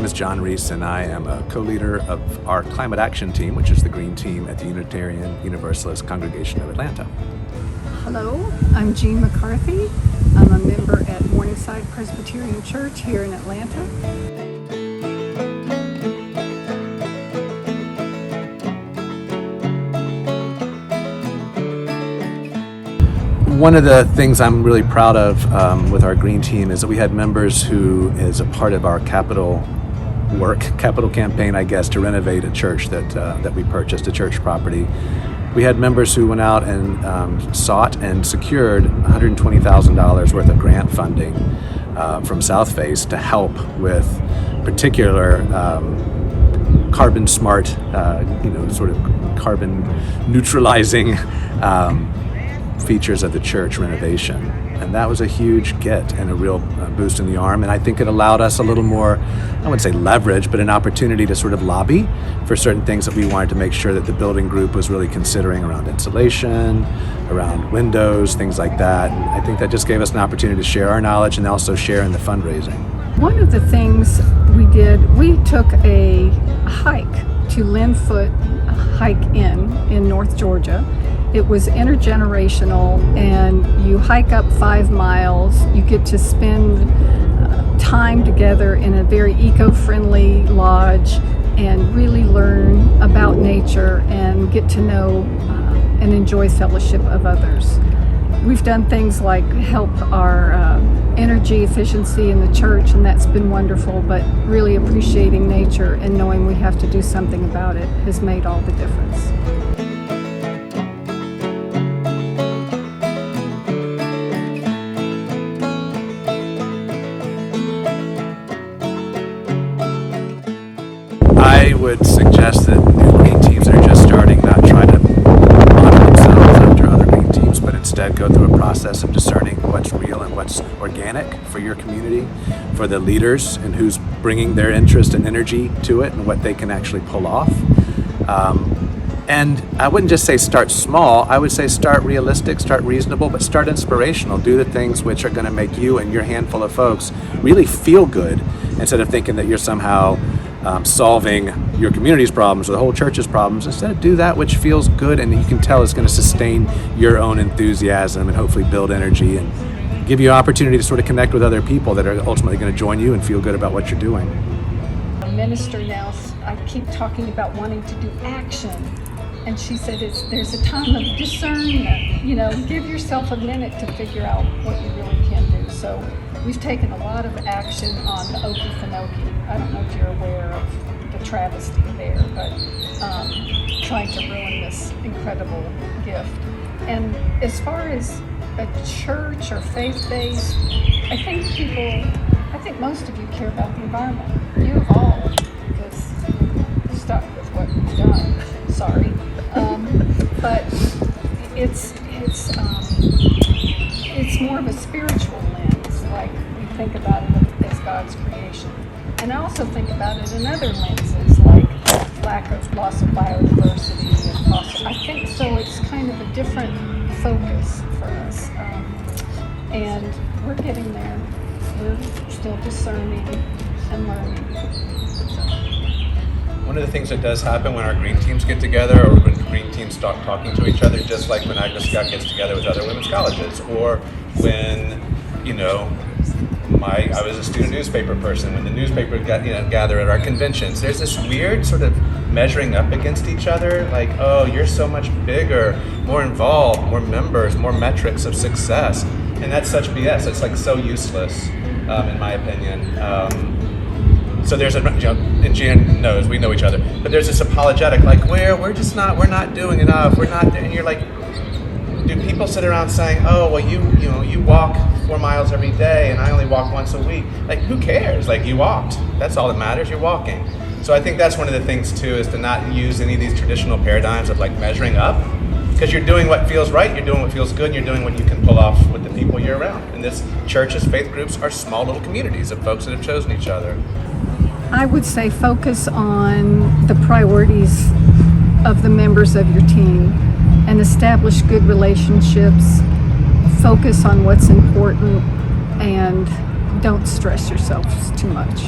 is Jon Reese, and I am a co-leader of our climate action team, which is the green team at the Unitarian Universalist congregation of Atlanta. Hello, I'm Jeanne McCarthy. I'm a member at Morningside Presbyterian Church here in Atlanta. One of the things I'm really proud of with our green team is that we had members who is a part of our capital campaign, I guess, to renovate a church that we purchased, a church property. We had members who went out and sought and secured $120,000 worth of grant funding from South Face to help with particular carbon smart, sort of carbon neutralizing features of the church renovation. And that was a huge get and a real boost in the arm. And I think it allowed us a little more, I wouldn't say leverage, but an opportunity to sort of lobby for certain things that we wanted to make sure that the building group was really considering around insulation, around windows, things like that. And I think that just gave us an opportunity to share our knowledge and also share in the fundraising. One of the things we did, we took a hike to Linfoot Hike in North Georgia. It was intergenerational, and you hike up 5 miles. You get to spend time together in a very eco-friendly lodge and really learn about nature and get to know and enjoy fellowship of others. We've done things like help our energy efficiency in the church, and that's been wonderful, but really appreciating nature and knowing we have to do something about it has made all the difference. I would suggest that the green teams that are just starting not try to model themselves after other green teams, but instead go through a process of discerning what's real and what's organic for your community, for the leaders and who's bringing their interest and energy to it and what they can actually pull off. And I wouldn't just say start small, I would say start realistic, start reasonable, but start inspirational. Do the things which are going to make you and your handful of folks really feel good, instead of thinking that you're somehow solving your community's problems or the whole church's problems. Instead, do that which feels good and you can tell is going to sustain your own enthusiasm and hopefully build energy and give you an opportunity to sort of connect with other people that are ultimately going to join you and feel good about what you're doing. A minister now, I keep talking about wanting to do action, and she said there's a time of discernment. Give yourself a minute to figure out what you really can do. So we've taken a lot of action on the Okefenokee. I don't know if you're aware of the travesty there, but trying to ruin this incredible gift. And as far as a church or faith-based, I think most of you care about the environment. You have all, because you're stuck with what you've done. Sorry. But it's more of a spiritual lens, like we think about it as God's creation. And I also think about it in other lenses, like loss of biodiversity and I think so. It's kind of a different focus for us, and we're getting there. We're still discerning and learning. One of the things that does happen when our green teams get together, or when green teams start talking to each other, just like when Agnes Scott gets together with other women's colleges, or when, I was a student newspaper person, when the newspaper gather at our conventions, there's this weird sort of measuring up against each other, like, oh, you're so much bigger, more involved, more members, more metrics of success, and that's such BS. It's like so useless, in my opinion. So there's and Jeanne knows, we know each other, but there's this apologetic, like, we're not doing enough, we're not, and you're like, do people sit around saying, oh, well, you walk 4 miles every day and I only walk once a week? Like, who cares? Like, you walked. That's all that matters, you're walking. So I think that's one of the things too, is to not use any of these traditional paradigms of like measuring up, because you're doing what feels right, you're doing what feels good, and you're doing what you can pull off with the people you're around. And this church's faith groups are small little communities of folks that have chosen each other. I would say focus on the priorities of the members of your team and establish good relationships. Focus on what's important and don't stress yourselves too much.